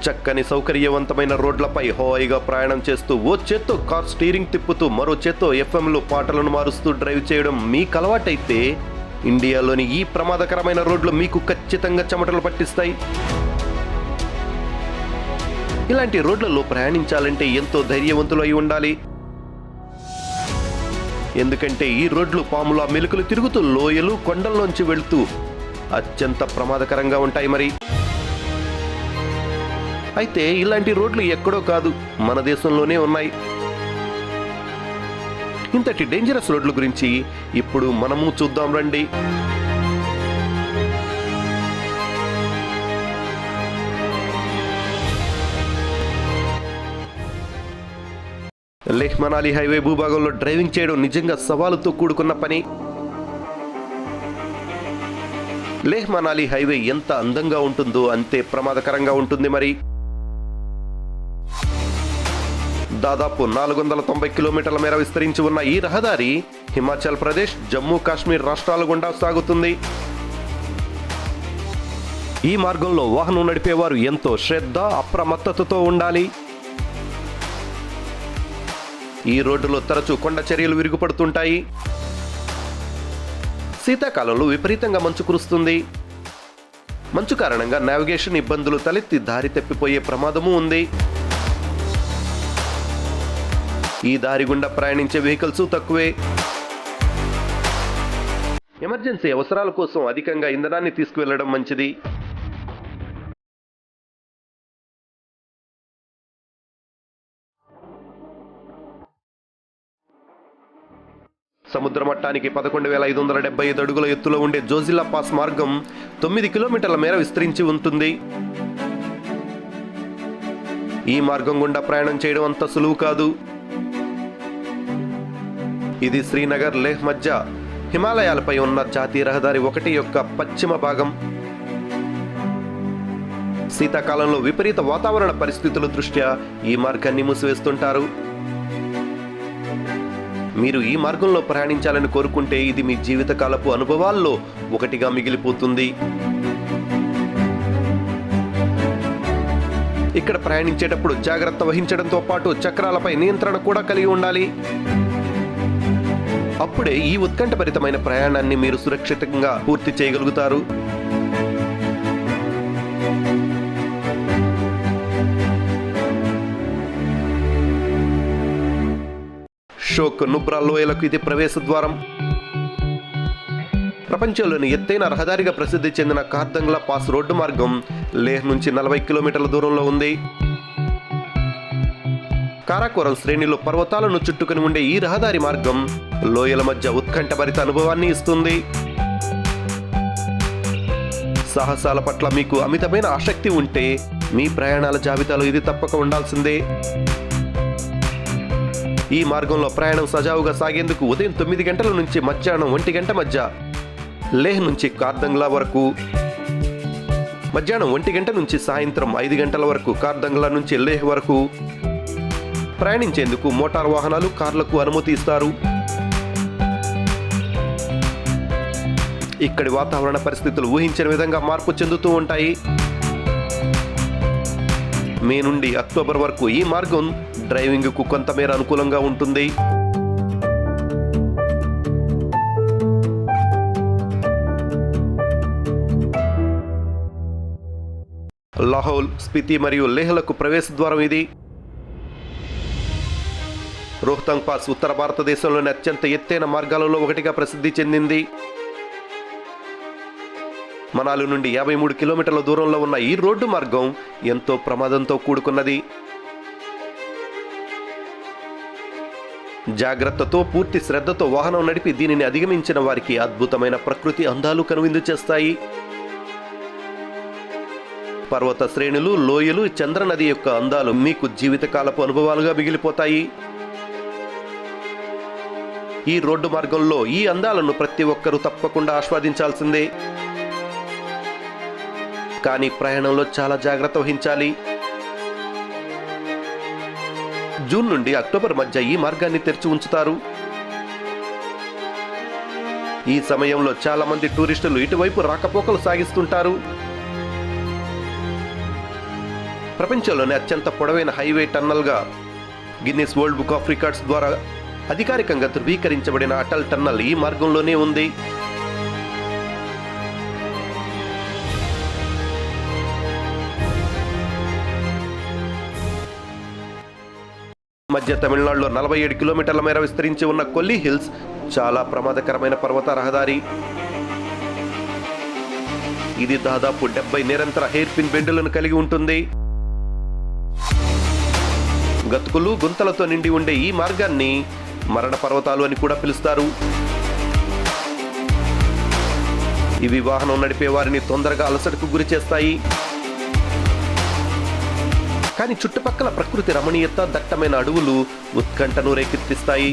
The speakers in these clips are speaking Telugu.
చక్కని సౌకర్యవంతమైన రోడ్లపై హాయిగా ప్రయాణం చేస్తూ ఓ చేత్తో కార్ స్టీరింగ్ తిప్పుతూ మరో చేత్తో ఎఫ్ఎంలో పాటలను మారుస్తూ డ్రైవ్ చేయడం మీకు అలవాటైతే ఇండియాలోని ఈ ప్రమాదకరమైన రోడ్లు మీకు ఖచ్చితంగా చెమటలు పట్టిస్తాయి. ఇలాంటి రోడ్లలో ప్రయాణించాలంటే ఎంతో ధైర్యవంతులు అయి ఉండాలి. ఎందుకంటే ఈ రోడ్లు పాముల మెలుకలు తిరుగుతూ లోయలు కొండల్లోంచి వెళుతూ అత్యంత ప్రమాదకరంగా ఉంటాయి. మరి అయితే ఇలాంటి రోడ్లు ఎక్కడో కాదు, మన దేశంలోనే ఉన్నాయి. ఇంతటి డేంజరస్ రోడ్ల గురించి ఇప్పుడు మనము చూద్దాం రండి. లేహ్ మనాలి హైవే భూభాగంలో డ్రైవింగ్ చేయడం నిజంగా సవాలుతో కూడుకున్న పని. లేహ్ మనాలి హైవే ఎంత అందంగా ఉంటుందో అంతే ప్రమాదకరంగా ఉంటుంది. మరి దాదాపు 490 కిలోమీటర్ల మేర విస్తరించి ఉన్న ఈ రహదారి హిమాచల్ ప్రదేశ్, జమ్మూ కాశ్మీర్ రాష్ట్రాల గుండా సాగుతుంది. ఈ మార్గంలో వాహనం నడిపేవారు ఎంతో శ్రద్ధ, అప్రమత్తతతో ఉండాలి. ఈ రోడ్డులో తరచూ కొండ చర్యలు విరుగుపడుతుంటాయి. శీతాకాలంలో విపరీతంగా మంచు కురుస్తుంది. మంచు కారణంగా నావిగేషన్ ఇబ్బందులు తలెత్తి దారి తప్పిపోయే ప్రమాదము ఉంది. ఈ దారి గుండా ప్రయాణించే వెహికల్స్ తక్కువే. ఎమర్జెన్సీ అవసరాల కోసం అధికంగా ఇంధనాన్ని తీసుకువెళ్లడం మంచిది. సముద్ర మట్టానికి 11,575 అడుగుల ఎత్తులో ఉండే జోజిలా పాస్ మార్గం 9 కిలోమీటర్ల మేర విస్తరించి ఉంటుంది. ఈ మార్గం గుండా ప్రయాణం చేయడం అంత సులువు కాదు. ఇది శ్రీనగర్, లేహ్ మధ్య హిమాలయాలపై ఉన్న జాతీయ రహదారి 1 యొక్క పశ్చిమ భాగం. శీతాకాలంలో విపరీత వాతావరణ పరిస్థితుల దృష్ట్యా ఈ మార్గాన్ని మూసివేస్తుంటారు. మీరు ఈ మార్గంలో ప్రయాణించాలని కోరుకుంటే ఇది మీ జీవితకాలపు అనుభవాల్లో ఒకటిగా మిగిలిపోతుంది. ఇక్కడ ప్రయాణించేటప్పుడు జాగ్రత్త వహించడంతో పాటు చక్రాలపై నియంత్రణ కూడా కలిగి ఉండాలి. అప్పుడే ఈ ఉత్కంఠభరితమైన ప్రయాణాన్ని మీరు సురక్షితంగా పూర్తి చేయగలుగుతారు. షోక్ నుబ్రా లోయలకు ఇది ప్రవేశ ద్వారం. ప్రపంచంలోని ఎత్తైన రహదారిగా ప్రసిద్ధి చెందిన కార్దంగ్లా పాస్ రోడ్డు మార్గం లేహ్ నుంచి 40 కిలోమీటర్ల దూరంలో ఉంది. కారాకోరం శ్రేణిలో పర్వతాలను చుట్టుకుని ఉండే ఈ రహదారి మార్గం లోయల మధ్య ఉత్కంఠభరిత అనుభవాన్ని ఇస్తుంది. సాహసాల పట్ల మీకు అమితమైన ఆసక్తి ఉంటే మీ ప్రయాణాల జాబితాలో ఇది తప్పక ఉండాల్సిందే. ఈ మార్గంలో ప్రయాణం సజావుగా సాగేందుకు ఉదయం 9 గంటల నుంచి మధ్యాహ్నం 1 గంట మధ్య లేహ్ నుంచి కార్దంగ్లా వరకు, మధ్యాహ్నం 1 గంట నుంచి సాయంత్రం 5 గంటల వరకు కార్దంగ్లా నుంచి లేహ్ వరకు ప్రయాణించేందుకు మోటార్ వాహనాలు, కార్లకు అనుమతి ఇస్తారు. ఇక్కడి వాతావరణ పరిస్థితులు ఊహించిన విధంగా మార్పు చెందుతూ ఉంటాయి. మే నుండి అక్టోబర్ వరకు ఈ మార్గం డ్రైవింగ్కు కొంతమేర అనుకూలంగా ఉంటుంది. లాహౌల్, స్పితి మరియు లేహ్లకు ప్రవేశ ద్వారం ఇది. రోహ్తాంగ్ పాస్ ఉత్తర భారతదేశంలోని అత్యంత ఎత్తైన మార్గాలలో ఒకటిగా ప్రసిద్ధి చెందింది. మనాలి నుండి 53 కిలోమీటర్ల దూరంలో ఉన్న ఈ రోడ్డు మార్గం ఎంతో ప్రమాదంతో కూడుకున్నది. జాగ్రత్తతో, పూర్తి శ్రద్ధతో వాహనం నడిపి దీనిని అధిగమించిన వారికి అద్భుతమైన ప్రకృతి అందాలు కనువిందు చేస్తాయి. పర్వత శ్రేణులు, లోయలు, చంద్రనది యొక్క అందాలు మీకు జీవితకాలపు అనుభవాలుగా మిగిలిపోతాయి. ఈ రోడ్డు మార్గంలో ఈ అందాలను ప్రతి ఒక్కరూ తప్పకుండా ఆస్వాదించాల్సిందే. కానీ ప్రయాణంలో చాలా జాగ్రత్త వహించాలి. జూన్ నుండి అక్టోబర్ మధ్య ఈ మార్గాన్ని తెరిచి ఉంచుతారు. ఈ సమయంలో చాలా మంది టూరిస్టులు ఇటువైపు రాకపోకలు సాగిస్తుంటారు. ప్రపంచంలోనే అత్యంత పొడవైన హైవే టన్నల్గా Guinness world book of records ద్వారా అధికారికంగా ధృవీకరించబడిన అటల్ టన్నల్ ఈ మార్గంలోనే ఉంది. మధ్య తమిళనాడులో 47 కిలోమీటర్ల మేర విస్తరించి ఉన్న కొల్లి హిల్స్ చాలా ప్రమాదకరమైన పర్వత రహదారి. ఇది దాదాపు 70 నిరంతర హెయిర్ పిన్ బెండులను కలిగి ఉంటుంది. గతుకులు గుంతలతో నిండి ఉండే ఈ మార్గాన్ని మరణ పర్వతాలు అని కూడా పిలుస్తారు. ఇవి వాహనం నడిపే వారిని తొందరగా అలసటకు గురి చేస్తాయి. కానీ చుట్టుపక్కల ప్రకృతి రమణీయత, దట్టమైన అడవులు ఉత్కంఠను రేకెత్తిస్తాయి.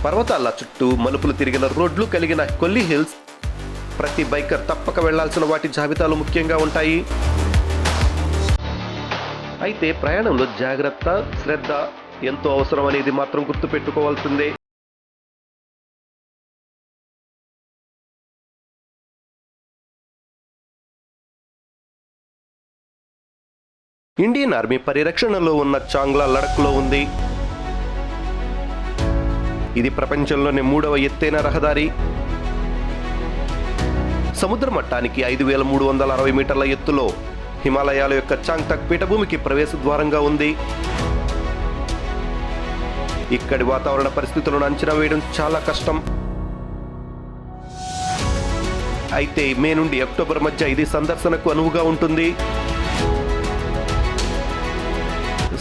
పర్వతాల చుట్టూ మలుపులు తిరిగిన రోడ్లు కలిగిన కొల్లి హిల్స్ ప్రతి బైకర్ తప్పక వెళ్లాల్సిన వాటి జాబితాలు ముఖ్యంగా ఉంటాయి. అయితే ప్రయాణంలో జాగ్రత్త, శ్రద్ధ ఎంతో అవసరం అనేది మాత్రం గుర్తుపెట్టుకోవాల్సిందే. ఇండియన్ ఆర్మీ పరిరక్షణలో ఉన్న చాంగ్లా లడఖ్లో ఉంది. ఇది ప్రపంచంలోనే 3వ ఎత్తైన రహదారి. సముద్ర మట్టానికి 5360 మీటర్ల ఎత్తులో హిమాలయాల యొక్క చాంగ్తక్ పీఠభూమికి ప్రవేశ ద్వారంగా ఉంది. ఇక్కడి వాతావరణ పరిస్థితులను అంచనా వేయడం చాలా కష్టం. అయితే మే నుండి అక్టోబర్ మధ్య ఇది సందర్శనకు అనువుగా ఉంటుంది.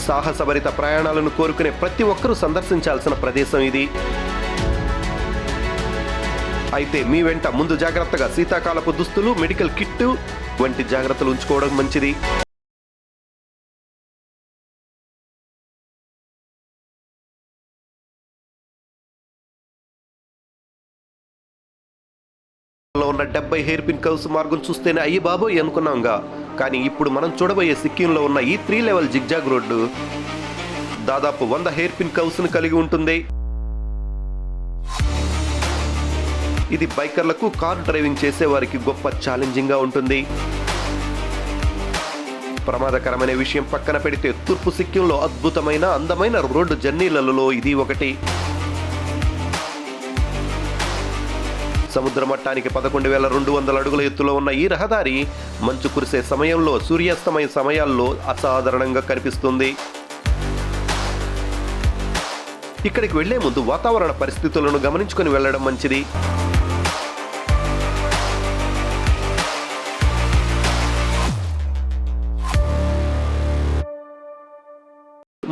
సాహసభరిత ప్రయాణాలను కోరుకునే ప్రతి ఒక్కరూ సందర్శించాల్సిన ప్రదేశం ఇది. అయితే మీ వెంట ముందు జాగ్రత్తగా శీతాకాలపు దుస్తులు, మెడికల్ కిట్ వంటి జాగ్రత్తలు ఉంచుకోవడం మంచిది. ఉన్న 70 హెయిర్ పిన్ కర్వ్స్ మార్గం చూస్తేనే అయ్యి బాబోయ్ అనుకున్నాంగా. కానీ ఇప్పుడు మనం చూడబోయే సిక్కింలో ఉన్న ఈ 3 లెవెల్ జిగ్జాగ్ రోడ్డు దాదాపు 100 హెయిర్ పిన్ కర్వ్స్ ను కలిగి ఉంటుంది. ఇది బైకర్లకు, కార్ డ్రైవింగ్ చేసే వారికి గొప్ప ఛాలెంజింగ్ గా ఉంటుంది. ప్రమాదకరమైన విషయం పక్కన పెడితే తూర్పు సిక్కింలో అద్భుతమైన, అందమైన రోడ్డు జర్నీలలో ఇది ఒకటి. సముద్ర మట్టానికి 11,200 అడుగుల ఎత్తులో ఉన్న ఈ రహదారి మంచు కురిసే సమయంలో, సూర్యాస్తమయ సమయాల్లో అసాధారణంగా కనిపిస్తుంది. ఇక్కడికి వెళ్లే ముందు వాతావరణ పరిస్థితులను గమనించుకొని వెళ్లడం మంచిది.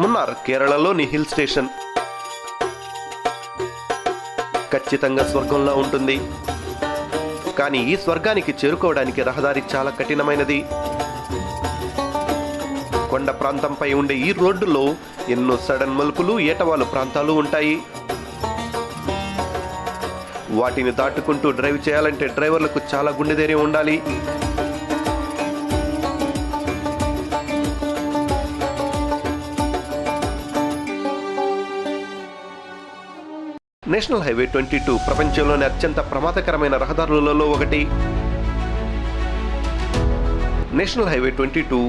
మున్నార్ కేరళలోని హిల్ స్టేషన్ ఖచ్చితంగా స్వర్గంలా ఉంటుంది. కానీ ఈ స్వర్గానికి చేరుకోవడానికి రహదారి చాలా కఠినమైనది. కొండ ప్రాంతంపై ఉండే ఈ రోడ్డులో ఎన్నో సడన్ మలుపులు, ఏటవాలు ప్రాంతాలు ఉంటాయి. వాటిని దాటుకుంటూ డ్రైవ్ చేయాలంటే డ్రైవర్లకు చాలా గుండె ధైర్యం ఉండాలి. నేషనల్ హైవే 22 ప్రపంచంలోని అత్యంత ప్రమాదకరమైన రహదారులలో ఒకటి. నేషనల్ హైవే 22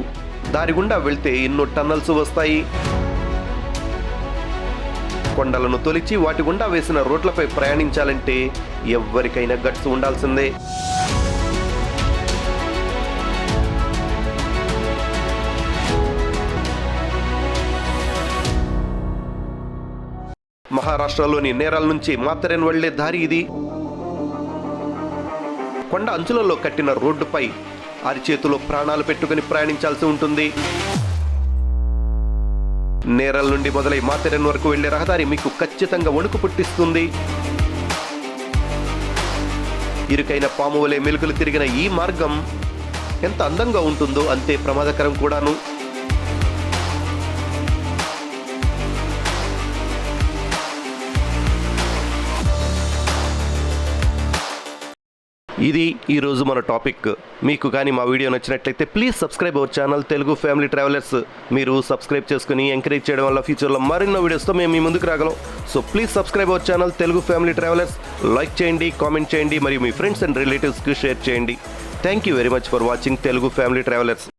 దారి గుండా వెళ్తే ఎన్నో టన్నల్స్ వస్తాయి. కొండలను తొలిచి వాటి గుండా వేసిన రోడ్లపై ప్రయాణించాలంటే ఎవ్వరికైనా గట్స్ ఉండాల్సిందే. మహారాష్ట్రలోని నేరాల నుంచి మాతరేన్ వెళ్లే దారి ఇది. కొండ అంచులలో కట్టిన రోడ్డుపై అరిచేతిలో ప్రాణాలు పెట్టుకుని ప్రయాణించాల్సి ఉంటుంది. నేరల్ నుండి మొదలై మాతరేన్ వరకు వెళ్లే రహదారి మీకు ఖచ్చితంగా వణుకు పుట్టిస్తుంది. ఇరుకైన పాము వలె మెలుకలు తిరిగిన ఈ మార్గం ఎంత అందంగా ఉంటుందో అంతే ప్రమాదకరం కూడాను. ఇది ఈరోజు మన టాపిక్. మీకు కానీ మా వీడియో నచ్చినట్లయితే please subscribe our channel Telugu Family Travellers. మీరు సబ్స్క్రైబ్ చేసుకుని ఎంకరేజ్ చేయడం వల్ల ఫ్యూచర్లో మరెన్నో వీడియోస్తో మేము మీ ముందుకు రాగలం. So please subscribe our channel Telugu Family Travellers. Like చేయండి, కామెంట్ చేయండి మరియు మీ ఫ్రెండ్స్ అండ్ రిలేటివ్స్కి షేర్ చేయండి. Thank you very much for watching Telugu Family travellers.